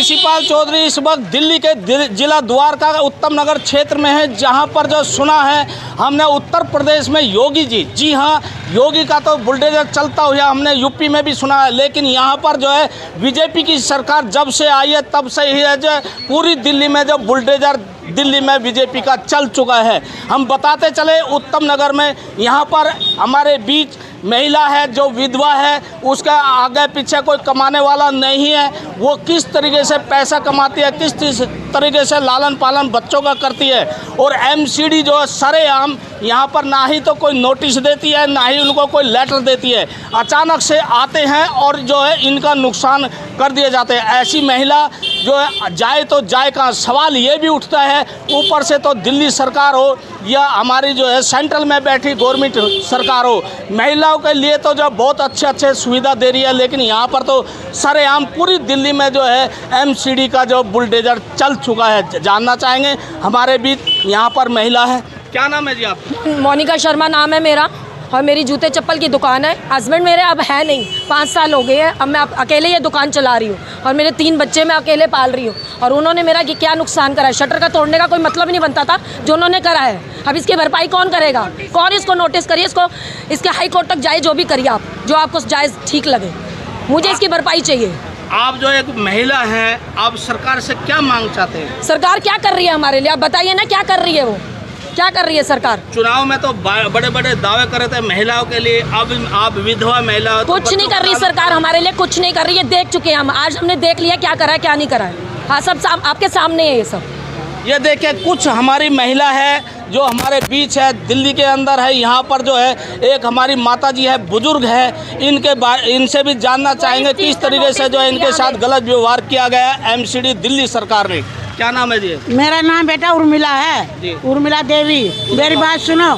ऋषिपाल चौधरी इस वक्त दिल्ली के जिला द्वारका उत्तम नगर क्षेत्र में है, जहां पर जो सुना है हमने उत्तर प्रदेश में योगी जी हाँ, योगी का तो बुलडोजर चलता हुआ हमने यूपी में भी सुना है, लेकिन यहां पर जो है बीजेपी की सरकार जब से आई है तब से ही है जो पूरी दिल्ली में जो बुलडोजर दिल्ली में बीजेपी का चल चुका है। हम बताते चले उत्तम नगर में यहाँ पर हमारे बीच महिला है जो विधवा है, उसका आगे पीछे कोई कमाने वाला नहीं है, वो किस तरीके से पैसा कमाती है, किस तरीके से लालन पालन बच्चों का करती है। और एमसीडी जो है सरेआम यहाँ पर ना ही तो कोई नोटिस देती है, ना ही उनको कोई लेटर देती है, अचानक से आते हैं और जो है इनका नुकसान कर दिए जाते हैं। ऐसी महिला जो है जाए तो जाए कहाँ, सवाल ये भी उठता है ऊपर से तो दिल्ली सरकार हो या हमारी जो है सेंट्रल में बैठी गवर्नमेंट सरकार हो, महिलाओं के लिए तो जो बहुत अच्छे सुविधा दे रही है, लेकिन यहाँ पर तो सरेआम पूरी दिल्ली में जो है एमसीडी का जो बुलडोजर चल चुका है। जानना चाहेंगे, हमारे बीच यहाँ पर महिला है। क्या नाम है जी आप? मोनिका शर्मा नाम है मेरा, और मेरी जूते चप्पल की दुकान है। हस्बैंड मेरे अब है नहीं, 5 साल हो गए हैं, अब मैं अकेले ये दुकान चला रही हूँ और मेरे 3 बच्चे मैं अकेले पाल रही हूँ। और उन्होंने मेरा कि क्या नुकसान करा है, शटर का तोड़ने का कोई मतलब नहीं बनता था जो उन्होंने करा है। अब इसकी भरपाई कौन करेगा, कौन इसको नोटिस करिए, इसके हाई कोर्ट तक जाए, जो भी करिए आप, जो आपको जायज़ ठीक लगे, मुझे इसकी भरपाई चाहिए। आप जो एक महिला हैं, आप सरकार से क्या मांग चाहते हैं? सरकार क्या कर रही है हमारे लिए, आप बताइए ना, क्या कर रही है, वो क्या कर रही है सरकार? चुनाव में तो बड़े बड़े दावे कर रहे थे महिलाओं के लिए, अब आप विधवा महिला हो, कुछ नहीं कर रही सरकार हमारे लिए, कुछ नहीं कर रही है। देख चुके हैं हम, आज हमने देख लिया क्या करा है क्या नहीं करा है। हाँ, सब आपके सामने है ये सब। ये देखिए कुछ हमारी महिला है जो हमारे बीच है, दिल्ली के अंदर है। यहाँ पर जो है एक हमारी माता जी है, बुजुर्ग है, इनसे भी जानना चाहेंगे किस तरीके से जो है इनके साथ गलत व्यवहार किया गया एमसीडी दिल्ली सरकार ने। क्या नाम है जी? मेरा नाम बेटा उर्मिला है, उर्मिला देवी। मेरी बात सुनो,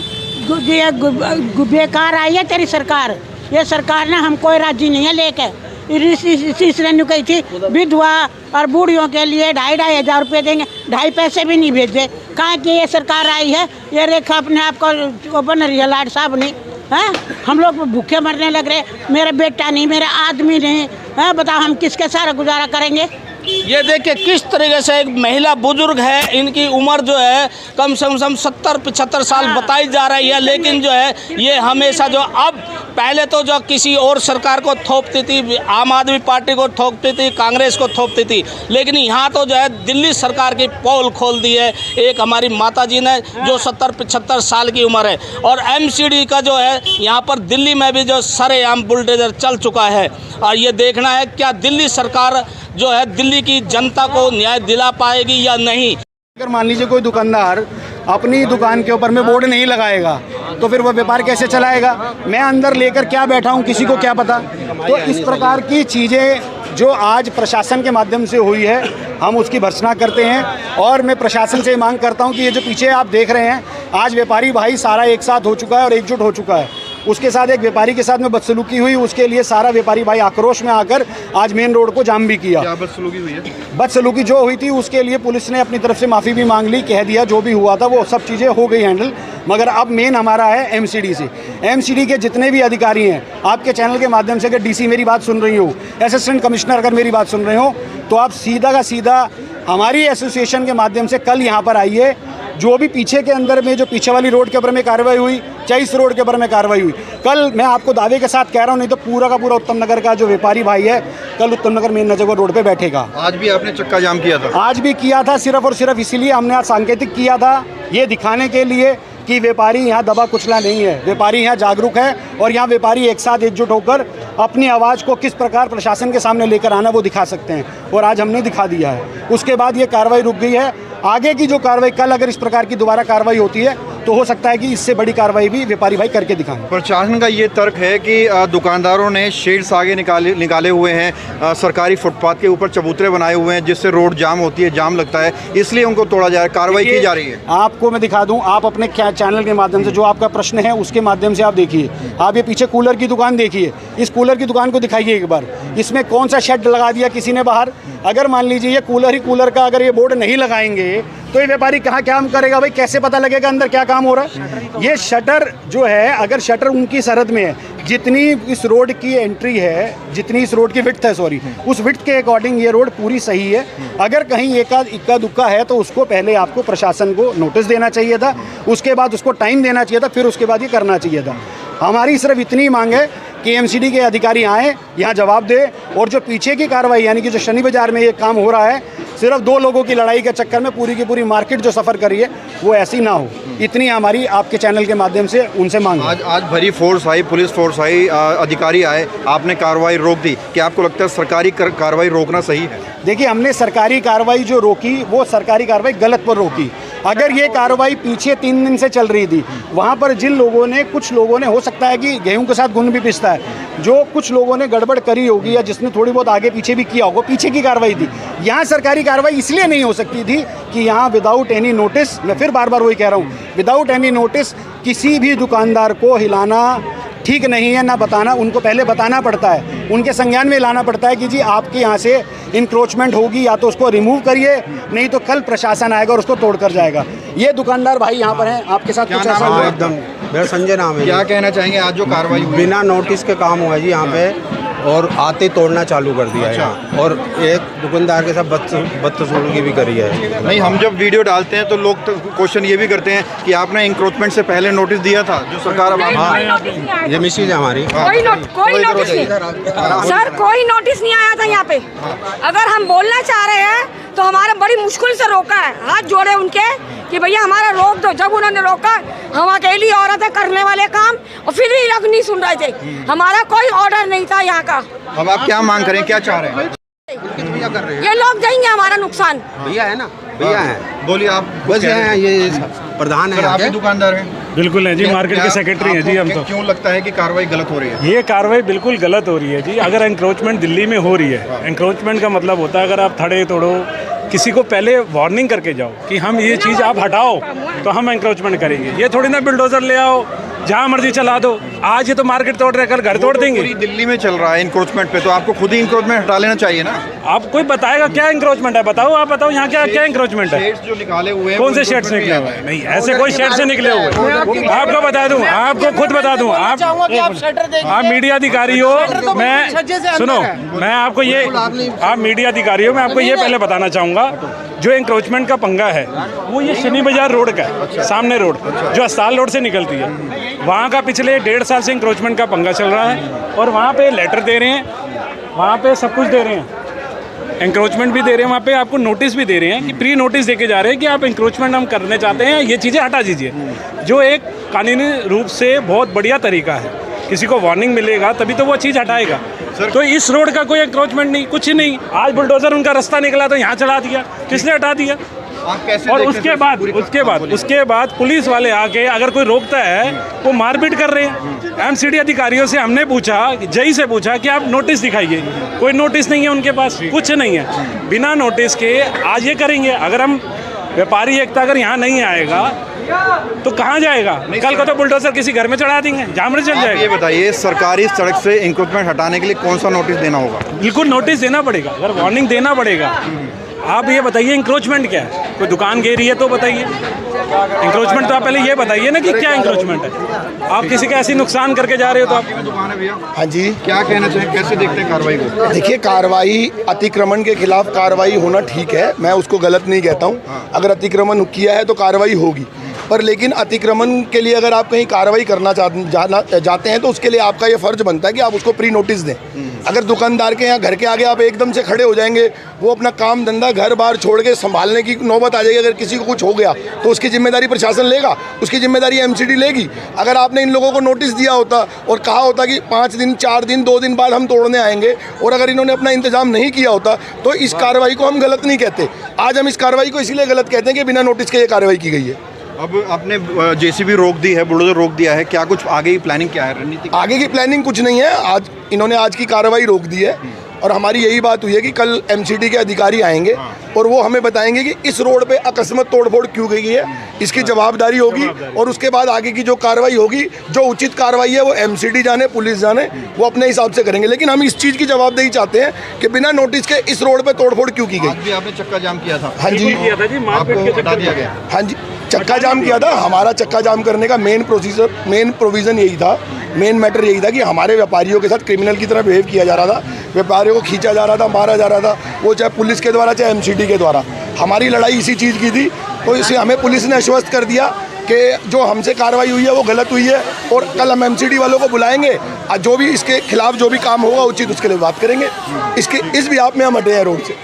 बेकार आई है तेरी सरकार, ये सरकार ने हमको राजी नहीं है लेके। इसने कही थी विधवा और बूढ़ियों के लिए 2,500 हज़ार रुपये देंगे, 2.5 पैसे भी नहीं भेजे। कहाँ की ये सरकार आई है, ये रेखा अपने आप को बन रही है लाड साहब नहीं है। हम लोग भूखे मरने लग रहे, मेरा बेटा नहीं, मेरा आदमी नहीं है, बताओ हम किसके सारा गुजारा करेंगे। ये देखिए किस तरीके से एक महिला बुजुर्ग है, इनकी उम्र जो है कम से कम 70-75 साल बताई जा रही है, लेकिन जो है ये हमेशा जो अब पहले तो जो किसी और सरकार को थोपती थी, आम आदमी पार्टी को थोपती थी, कांग्रेस को थोपती थी, लेकिन यहाँ तो जो है दिल्ली सरकार की पोल खोल दी है एक हमारी माता जी ने जो 70-75 साल की उम्र है। और एमसीडी का जो है यहाँ पर दिल्ली में भी जो सरेआम बुलडोजर चल चुका है। और ये देखना है क्या दिल्ली सरकार जो है दिल्ली की जनता को न्याय दिला पाएगी या नहीं। अगर मान लीजिए कोई दुकानदार अपनी दुकान के ऊपर में बोर्ड नहीं लगाएगा तो फिर वह व्यापार कैसे चलाएगा? मैं अंदर लेकर क्या बैठा हूँ किसी को क्या पता। तो इस प्रकार की चीज़ें जो आज प्रशासन के माध्यम से हुई है हम उसकी भर्त्सना करते हैं। और मैं प्रशासन से मांग करता हूँ कि ये जो पीछे आप देख रहे हैं, आज व्यापारी भाई सारा एक साथ हो चुका है और एकजुट हो चुका है। उसके साथ एक व्यापारी के साथ में बदसलूकी हुई, उसके लिए सारा व्यापारी भाई आक्रोश में आकर आज मेन रोड को जाम भी किया। क्या बदसलूकी हुई है? बदसलूकी जो हुई थी उसके लिए पुलिस ने अपनी तरफ से माफ़ी भी मांग ली, कह दिया जो भी हुआ था वो सब चीज़ें हो गई हैंडल। मगर अब मेन हमारा है एमसीडी से। एमसीडी के जितने भी अधिकारी हैं, आपके चैनल के माध्यम से अगर डीसी मेरी बात सुन रही हो, असिस्टेंट कमिश्नर अगर मेरी बात सुन रहे हो, तो आप सीधा का सीधा हमारी एसोसिएशन के माध्यम से कल यहाँ पर आइए। जो भी पीछे के अंदर में जो पीछे वाली रोड के ऊपर में कार्रवाई हुई, चाहे इस रोड के ऊपर में कार्रवाई हुई, कल मैं आपको दावे के साथ कह रहा हूँ, नहीं तो पूरा का पूरा उत्तम नगर का जो व्यापारी भाई है कल उत्तम नगर मेन नजर रोड पे बैठेगा। आज भी आपने चक्का जाम किया था? आज भी किया था, सिर्फ और सिर्फ इसीलिए हमने आज सांकेतिक किया था, ये दिखाने के लिए कि व्यापारी यहाँ दबा कुचला नहीं है, व्यापारी यहाँ जागरूक है और यहाँ व्यापारी एक साथ एकजुट होकर अपनी आवाज़ को किस प्रकार प्रशासन के सामने लेकर आना वो दिखा सकते हैं। और आज हमने दिखा दिया है। उसके बाद ये कार्रवाई रुक गई है। आगे की जो कार्रवाई, कल अगर इस प्रकार की दोबारा कार्रवाई होती है तो हो सकता है कि इससे बड़ी कार्रवाई भी व्यापारी भाई करके दिखाएं। प्रशासन का ये तर्क है कि दुकानदारों ने शेड्स आगे निकाले हुए हैं, सरकारी फुटपाथ के ऊपर चबूतरे बनाए हुए हैं जिससे रोड जाम होती है, जाम लगता है, इसलिए उनको तोड़ा जा रहा है, कार्रवाई की जा रही है। आपको मैं दिखा दूं, आप अपने चैनल के माध्यम से जो आपका प्रश्न है उसके माध्यम से आप देखिए। आप ये पीछे कूलर की दुकान देखिए, इस कूलर की दुकान को दिखाइए एक बार। इसमें कौन सा शेड लगा दिया किसी ने बाहर? अगर मान लीजिए ये कूलर का अगर ये बोर्ड नहीं लगाएंगे तो ये व्यापारी कहाँ काम करेगा भाई? कैसे पता लगेगा अंदर क्या काम हो रहा है? ये शटर जो है, अगर शटर उनकी सरहद में है, जितनी इस रोड की एंट्री है, जितनी इस रोड की विड्थ है, सॉरी, उस विड्थ के अकॉर्डिंग ये रोड पूरी सही है। अगर कहीं एकाध इक्का दुक्का है तो उसको पहले आपको प्रशासन को नोटिस देना चाहिए था, उसके बाद उसको टाइम देना चाहिए था, फिर उसके बाद ये करना चाहिए था। हमारी सिर्फ इतनी मांग है कि एमसीडी के अधिकारी आएँ, यहाँ जवाब दे, और जो पीछे की कार्रवाई यानी कि जो शनि बाज़ार में ये काम हो रहा है, सिर्फ 2 लोगों की लड़ाई के चक्कर में पूरी की पूरी मार्केट जो सफ़र कर रही है वो ऐसी ना हो, इतनी हमारी आपके चैनल के माध्यम से उनसे मांग है। आज भरी फोर्स आई, पुलिस फोर्स आई, अधिकारी आए, आपने कार्रवाई रोक दी। क्या आपको लगता है सरकारी कार्रवाई रोकना सही है? देखिए, हमने सरकारी कार्रवाई जो रोकी वो सरकारी कार्रवाई गलत पर रोकी। अगर ये कार्रवाई पीछे 3 दिन से चल रही थी, वहाँ पर जिन लोगों ने, कुछ लोगों ने, हो सकता है कि गेहूं के साथ गुण भी पिसता है, जो कुछ लोगों ने गड़बड़ करी होगी या जिसने थोड़ी बहुत आगे पीछे भी किया होगा, पीछे की कार्रवाई थी। यहाँ सरकारी कार्रवाई इसलिए नहीं हो सकती थी कि यहाँ विदाउट एनी नोटिस, मैं फिर बार बार वही कह रहा हूँ, विदाउट एनी नोटिस किसी भी दुकानदार को हिलाना ठीक नहीं है, ना बताना। उनको पहले बताना पड़ता है, उनके संज्ञान में लाना पड़ता है कि जी आपके यहाँ से इंक्रोचमेंट होगी, या तो उसको रिमूव करिए, नहीं तो कल प्रशासन आएगा और उसको तोड़ कर जाएगा। ये दुकानदार भाई यहाँ पर हैं, आपके साथ कुछ ऐसा हुआ? एकदम, मेरा संजय नाम है। क्या कहना चाहेंगे आज जो कार्रवाई हुई? बिना नोटिस के काम हुआ जी यहाँ पे, और आते तोड़ना चालू कर दिया है यहाँ, और एक दुकानदार के साथ बदतमीजी भी करी है। नहीं, हम जब वीडियो डालते हैं तो लोग तो क्वेश्चन ये भी करते हैं कि आपने इंक्रोचमेंट से पहले नोटिस दिया था, जो सरकार अब ये मिसेज है हमारी। कोई नोटिस नहीं सर, कोई नोटिस नहीं आया था यहाँ पे। अगर हम बोलना चाह रहे हैं तो हमारा बड़ी मुश्किल से रोका है, हाथ जोड़े उनके कि भैया हमारा रोक दो। जब उन्होंने रोका, हम अकेली औरत है करने वाले काम, और फिर भी लोग नहीं सुन रहे थे। हमारा कोई ऑर्डर नहीं था यहाँ का। अब आप क्या मांग करें, क्या चाह रहे हैं? ये लोग देंगे हमारा नुकसान। भैया है ना, भैया है, बोलिए आप। बस ये प्रधान है, आप भी दुकानदार हैं? बिल्कुल है जी, मार्केट के सेक्रेटरी हैं जी हम तो। क्यों लगता है कि कार्रवाई गलत हो रही है? ये कार्रवाई बिल्कुल गलत हो रही है जी। अगर एंक्रोचमेंट दिल्ली में हो रही है, एंक्रोचमेंट का मतलब होता है अगर आप थड़े तोड़ो, किसी को पहले वार्निंग करके जाओ कि हम ये चीज़ आप हटाओ तो हम एंक्रोचमेंट करेंगे। ये थोड़ी ना बिल्डोजर ले आओ, जहाँ मर्जी चला दो। आज ये तो मार्केट तोड़ रहे, कल घर तोड़ देंगे। पूरी दिल्ली में चल रहा है इंक्रोचमेंट पे, तो आपको खुद ही इंक्रोचमेंट हटा लेना चाहिए ना। आप कोई बताएगा क्या इंक्रोचमेंट है? बताओ, आप बताओ यहाँ क्या क्या इंक्रोचमेंट है? शेड्स जो निकाले हुए हैं, कौन से शेड से निकले हुए हैं? नहीं, ऐसे कोई शेड से निकले हुए। आपको बता दूं, आपको खुद बता दूं, आप मीडिया अधिकारी हो, मैं सुनो, मैं आपको ये, आप मीडिया अधिकारी हो, मैं आपको ये पहले बताना चाहूँगा, जो इंक्रोचमेंट का पंगा है वो ये शनि बाजार रोड का है, सामने रोड जो अस्ताल रोड से निकलती है, वहाँ का पिछले 1.5 साल से इंक्रोचमेंट का पंगा चल रहा है। और वहाँ पे लेटर दे रहे हैं, वहाँ पे सब कुछ दे रहे हैं, इंक्रोचमेंट भी दे रहे हैं, वहाँ पे आपको नोटिस भी दे रहे हैं कि प्री नोटिस देके जा रहे हैं कि आप इंक्रोचमेंट हम करने चाहते हैं, ये चीज़ें हटा दीजिए, जो एक कानूनी रूप से बहुत बढ़िया तरीका है। किसी को वार्निंग मिलेगा तभी तो वो चीज़ हटाएगा। तो इस रोड का कोई इंक्रोचमेंट नहीं, कुछ नहीं। आज बुलडोजर उनका रास्ता निकला तो यहाँ चला दिया, किसने हटा दिया? आप कैसे और देखते हैं उसके बाद पुलिस वाले आके अगर कोई रोकता है वो मारपीट कर रहे हैं। एमसीडी अधिकारियों से हमने पूछा, जई से पूछा कि आप नोटिस दिखाइए, कोई नोटिस नहीं है उनके पास, कुछ नहीं है। बिना नोटिस के आज ये करेंगे। अगर हम व्यापारी एकता अगर यहाँ नहीं आएगा तो कहाँ जाएगा? कल को तो बुलडोजर किसी घर में चढ़ा देंगे, जामरे चल जाएगा। ये बताइए, सरकारी सड़क से इंक्रोचमेंट हटाने के लिए कौन सा नोटिस देना होगा? बिल्कुल नोटिस देना पड़ेगा, अगर वार्निंग देना पड़ेगा। आप ये बताइए इंक्रोचमेंट क्या है? कोई दुकान घेरी है तो बताइए इंक्रोचमेंट, तो आप पहले ये बताइए ना कि क्या इंक्रोचमेंट है। आप किसी का ऐसी नुकसान करके जा रहे हो तो आप। दुकान है भैया, हाँ जी, क्या कहना चाहिए, कैसे देखते हैं कार्रवाई को? देखिए, कार्रवाई अतिक्रमण के खिलाफ कार्रवाई होना ठीक है, मैं उसको गलत नहीं कहता हूँ। अगर अतिक्रमण किया है तो कार्रवाई होगी, पर लेकिन अतिक्रमण के लिए अगर आप कहीं कार्रवाई करना जाते हैं तो उसके लिए आपका ये फ़र्ज बनता है कि आप उसको प्री नोटिस दें। अगर दुकानदार के यहाँ घर के आगे आप एकदम से खड़े हो जाएंगे, वो अपना काम धंधा घर बार छोड़ के संभालने की नौबत आ जाएगी। अगर किसी को कुछ हो गया तो उसकी जिम्मेदारी प्रशासन लेगा, उसकी जिम्मेदारी एमसीडी लेगी। अगर आपने इन लोगों को नोटिस दिया होता और कहा होता कि 5 दिन, 4 दिन, 2 दिन बाद हम तोड़ने आएंगे, और अगर इन्होंने अपना इंतजाम नहीं किया होता तो इस कार्रवाई को हम गलत नहीं कहते। आज हम इस कार्रवाई को इसीलिए गलत कहते हैं कि बिना नोटिस के ये कार्रवाई की गई है। अब आपने जेसीबी रोक दी है, बुलडोजर रोक दिया है, क्या कुछ आगे की प्लानिंग क्या है, रणनीति? आगे की प्लानिंग कुछ नहीं है। आज इन्होंने आज की कार्रवाई रोक दी है और हमारी यही बात हुई है कि कल एमसीडी के अधिकारी आएंगे और वो हमें बताएंगे कि इस रोड पे अकस्मात तोड़फोड़ क्यों गई है, इसकी जवाबदारी होगी। और उसके बाद आगे की जो कार्रवाई होगी, जो उचित कार्रवाई है, वो एमसीडी जाने, पुलिस जाने, वो अपने हिसाब से करेंगे। लेकिन हम इस चीज़ की जवाबदेही चाहते हैं कि बिना नोटिस के इस रोड पे तोड़फोड़ क्यों की गई। आज भी आपने चक्का जाम किया था? हाँ जी, आपको हटा दिया गया? हाँ जी। चक्का जाम किया था। हमारा चक्का जाम करने का मेन प्रोविज़न यही था, मेन मैटर यही था कि हमारे व्यापारियों के साथ क्रिमिनल की तरह बिहेव किया जा रहा था, व्यापारियों को खींचा जा रहा था, मारा जा रहा था, वो चाहे पुलिस के द्वारा चाहे एमसीडी के द्वारा। हमारी लड़ाई इसी चीज़ की थी, तो इसे हमें पुलिस ने आश्वस्त कर दिया कि जो हमसे कार्रवाई हुई है वो गलत हुई है और कल हम एमसीडी वालों को बुलाएंगे और जो भी इसके खिलाफ जो भी काम होगा उचित उसके लिए बात करेंगे। इस बिहाफ में हम हटे हैं रोड से।